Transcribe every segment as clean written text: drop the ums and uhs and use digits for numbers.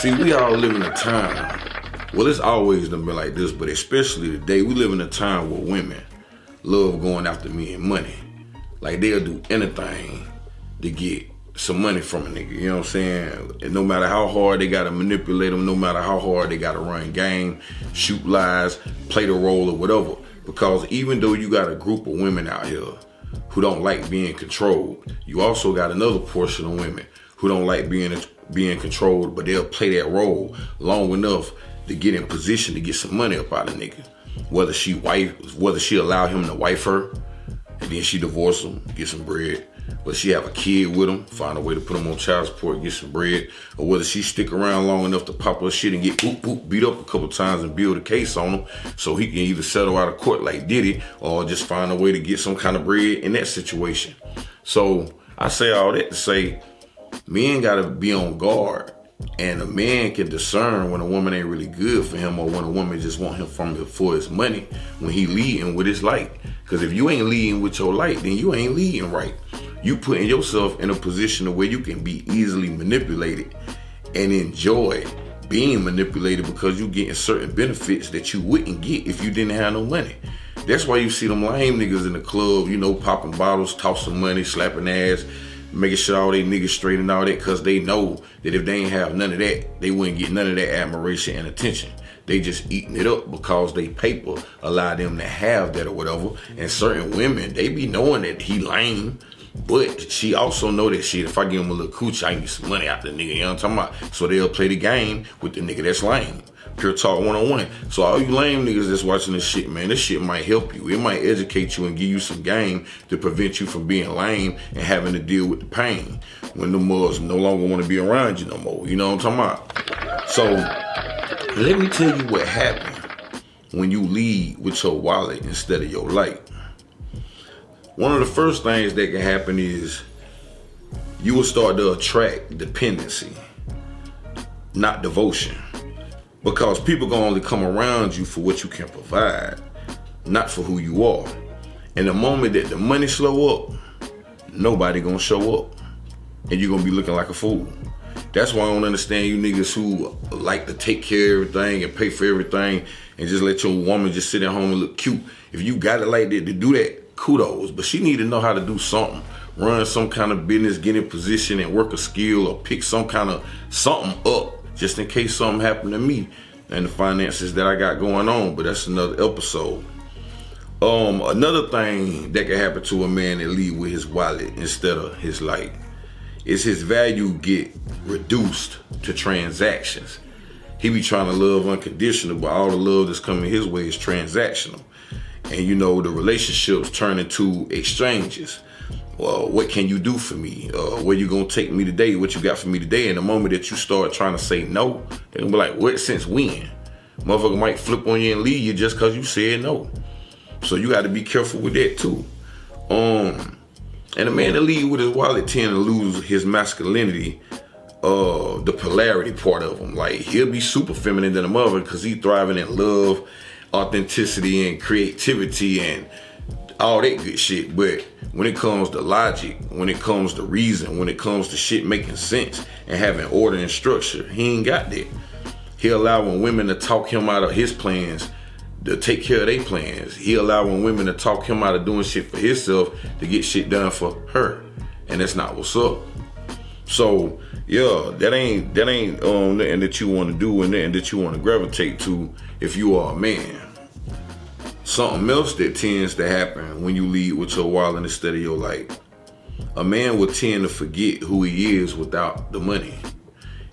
See, we all live in a time. Well, it's always been like this, but especially today, we live in a time where women love going after men money. Like they'll do anything to get some money from a nigga, you know what I'm saying? And no matter how hard they gotta manipulate them, no matter how hard they gotta run game, shoot lies, play the role or whatever. Because even though you got a group of women out here who don't like being controlled, you also got another portion of women who don't like being controlled, but they'll play that role long enough to get in position to get some money up out of nigga. Whether she allow him to wife her, and then she divorce him, get some bread. Whether she have a kid with him, find a way to put him on child support, get some bread. Or whether she stick around long enough to pop her shit and get beat up a couple times and build a case on him so he can either settle out of court like Diddy or just find a way to get some kind of bread in that situation. So I say all that to say, men gotta be on guard. And a man can discern when a woman ain't really good for him or when a woman just want him for his money when he leading with his light. Because if you ain't leading with your light, then you ain't leading right. You putting yourself in a position where you can be easily manipulated and enjoy being manipulated because you getting certain benefits that you wouldn't get if you didn't have no money. That's why you see them lame niggas in the club, you know, popping bottles, tossing money, slapping ass, making sure all they niggas straight and all that, because they know that if they ain't have none of that, they wouldn't get none of that admiration and attention. They just eating it up because they paper allow them to have that or whatever. And certain women, they be knowing that he lame, but she also know that shit, if I give him a little coochie, I can get some money out the nigga, you know what I'm talking about? So they'll play the game with the nigga that's lame. Pure Talk 101. So all you lame niggas that's watching this shit, man, this shit might help you. It might educate you and give you some game to prevent you from being lame and having to deal with the pain when the mugs no longer want to be around you no more. You know what I'm talking about? So let me tell you what happened when you lead with your wallet instead of your light. One of the first things that can happen is you will start to attract dependency, not devotion. Because people gonna only come around you for what you can provide, not for who you are. And the moment that the money slow up, nobody gonna show up. And you're gonna be looking like a fool. That's why I don't understand you niggas who like to take care of everything and pay for everything and just let your woman just sit at home and look cute. If you got it like that to do that, kudos. But she need to know how to do something. Run some kind of business, get in position and work a skill or pick some kind of something up just in case something happened to me and the finances that I got going on. But that's another episode. Another thing that can happen to a man that lead with his wallet instead of his light is his value get reduced to transactions. He be trying to love unconditional, but all the love that's coming his way is transactional. And you know, the relationships turn into exchanges. Well, what can you do for me? Where you gonna take me today? What you got for me today? And the moment that you start trying to say no, they're gonna be like, what, since when? Motherfucker might flip on you and leave you just cause you said no. So you gotta be careful with that too. And a man that lead with his wallet tend to lose his masculinity, the polarity part of him. Like, he'll be super feminine than a mother cause he thriving in love, authenticity, and creativity, and all that good shit. But when it comes to logic, when it comes to reason, when it comes to shit making sense and having order and structure, he ain't got that. He allowing women to talk him out of his plans, to take care of their plans. He allowing women to talk him out of doing shit for himself to get shit done for her. And that's not what's up. So yeah, that ain't nothing that you want to do and nothing that you want to gravitate to if you are a man. Something else that tends to happen when you lead with your wallet instead of your light. A man will tend to forget who he is without the money.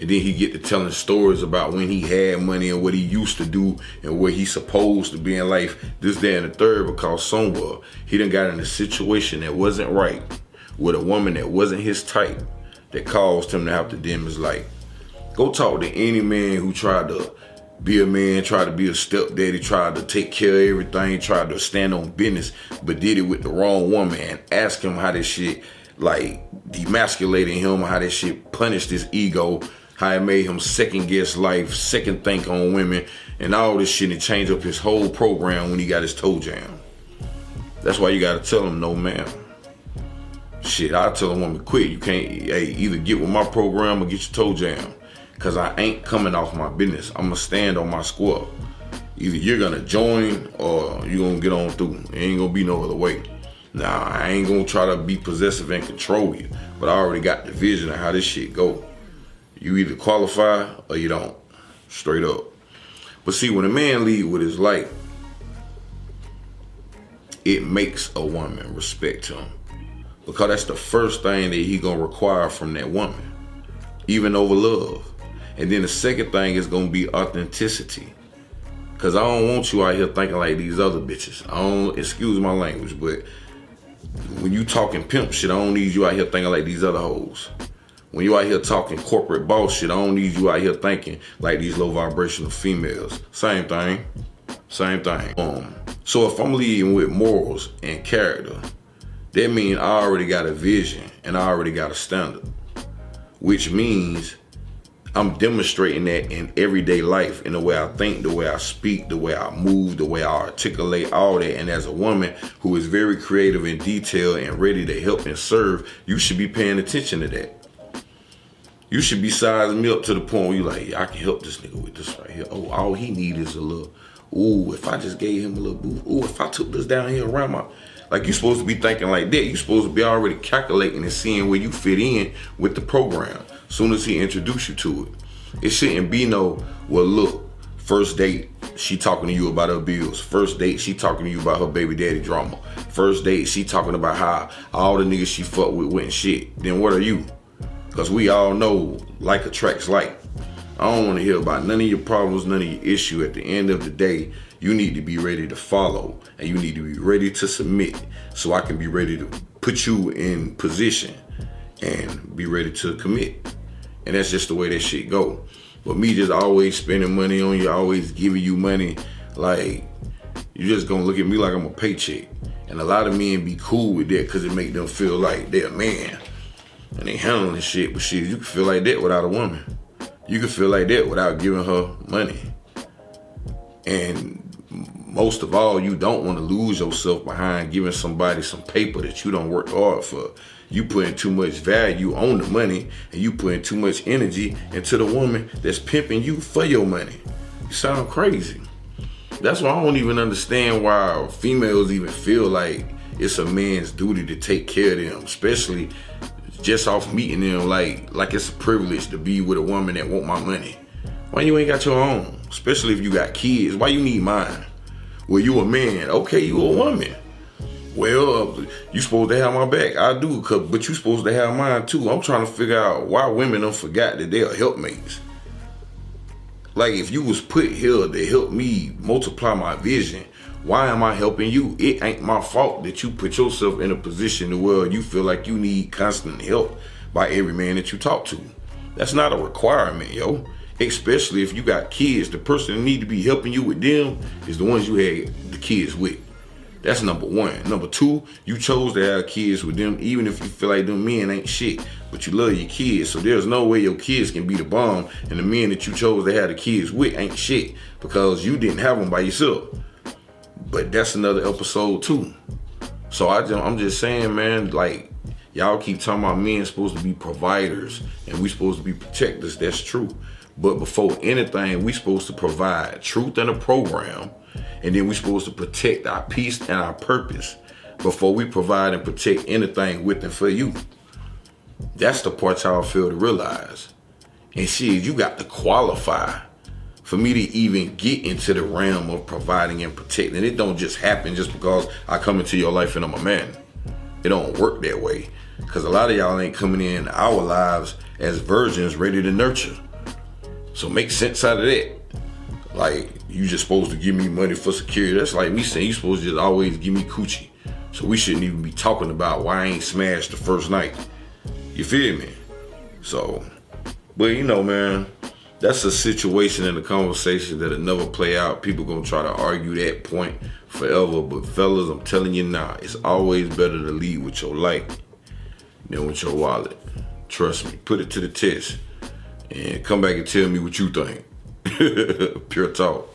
And then he get to telling stories about when he had money and what he used to do and where he's supposed to be in life, this, that, and the third, because somewhere he done got in a situation that wasn't right with a woman that wasn't his type that caused him to have to dim his light. Go talk to any man who tried to be a man, tried to be a stepdaddy, tried to take care of everything, tried to stand on business, but did it with the wrong woman, and ask him how this shit like demasculated him, how this shit punished his ego, how it made him second guess life, second think on women, and all this shit, and change up his whole program when he got his toe jammed. That's why you gotta tell him, no ma'am. Shit, I tell a woman, quit. You can't either get with my program or get your toe jammed. Cause I ain't coming off my business. I'm gonna stand on my square. Either you're gonna join or you're gonna get on through. It ain't gonna be no other way. Nah, I ain't gonna try to be possessive and control you, but I already got the vision of how this shit go. You either qualify or you don't. Straight up. But see, when a man lead with his life, it makes a woman respect him. Because that's the first thing that he gonna require from that woman, even over love. And then the second thing is gonna be authenticity. Cause I don't want you out here thinking like these other bitches. I don't, excuse my language, but when you talking pimp shit, I don't need you out here thinking like these other hoes. When you out here talking corporate boss shit, I don't need you out here thinking like these low vibrational females. Same thing. Same thing. So if I'm leading with morals and character, that means I already got a vision and I already got a standard. Which means I'm demonstrating that in everyday life, in the way I think, the way I speak, the way I move, the way I articulate, all that. And as a woman who is very creative and detailed and ready to help and serve, you should be paying attention to that. You should be sizing me up to the point where you're like, yeah, I can help this nigga with this right here. Oh, all he needs is a little, ooh, if I just gave him a little boost, ooh, if I took this down here around my, like, you're supposed to be thinking like that. You're supposed to be already calculating and seeing where you fit in with the program. Soon as he introduce you to it. It shouldn't be no, well, look, first date, she talking to you about her bills. First date, she talking to you about her baby daddy drama. First date, she talking about how all the niggas she fucked with went shit. Then what are you? Because we all know like attracts like. I don't want to hear about none of your problems, none of your issue. At the end of the day, you need to be ready to follow and you need to be ready to submit so I can be ready to put you in position and be ready to commit. And that's just the way that shit go. But me just always spending money on you, always giving you money, like, you just gonna look at me like I'm a paycheck. And a lot of men be cool with that because it make them feel like they're a man and they handling shit. But shit, you can feel like that without a woman. You can feel like that without giving her money. And most of all, you don't want to lose yourself behind giving somebody some paper that you don't work hard for. You putting too much value on the money and you putting too much energy into the woman that's pimping you for your money. You sound crazy. That's why I don't even understand why females even feel like it's a man's duty to take care of them, especially just off meeting them, like it's a privilege to be with a woman that want my money. Why you ain't got your own? Especially if you got kids. Why you need mine? Well, you a man. Okay, you a woman. Well, you supposed to have my back. I do, but you supposed to have mine too. I'm trying to figure out why women don't forget that they are helpmates. Like, if you was put here to help me multiply my vision, why am I helping you? It ain't my fault that you put yourself in a position where you feel like you need constant help by every man that you talk to. That's not a requirement, yo. Especially if you got kids. The person that need to be helping you with them is the ones you had the kids with. That's number one. Number two, you chose to have kids with them even if you feel like them men ain't shit. But you love your kids, so there's no way your kids can be the bomb and the men that you chose to have the kids with ain't shit because you didn't have them by yourself. But that's another episode too. So I'm just saying, man, like, y'all keep talking about men supposed to be providers and we supposed to be protectors. That's true. But before anything, we supposed to provide truth in a program, and then we supposed to protect our peace and our purpose before we provide and protect anything with and for you. That's the part y'all fail to realize. And shit, you got to qualify for me to even get into the realm of providing and protecting. It don't just happen just because I come into your life and I'm a man. It don't work that way. Because a lot of y'all ain't coming in our lives as virgins ready to nurture. So make sense out of that. Like, you just supposed to give me money for security. That's like me saying you supposed to just always give me coochie. So we shouldn't even be talking about why I ain't smashed the first night. You feel me? So, but you know, man, that's a situation in the conversation that'll never play out. People gonna try to argue that point forever. But fellas, I'm telling you now, it's always better to lead with your life than with your wallet. Trust me, put it to the test. And come back and tell me what you think. Pure talk.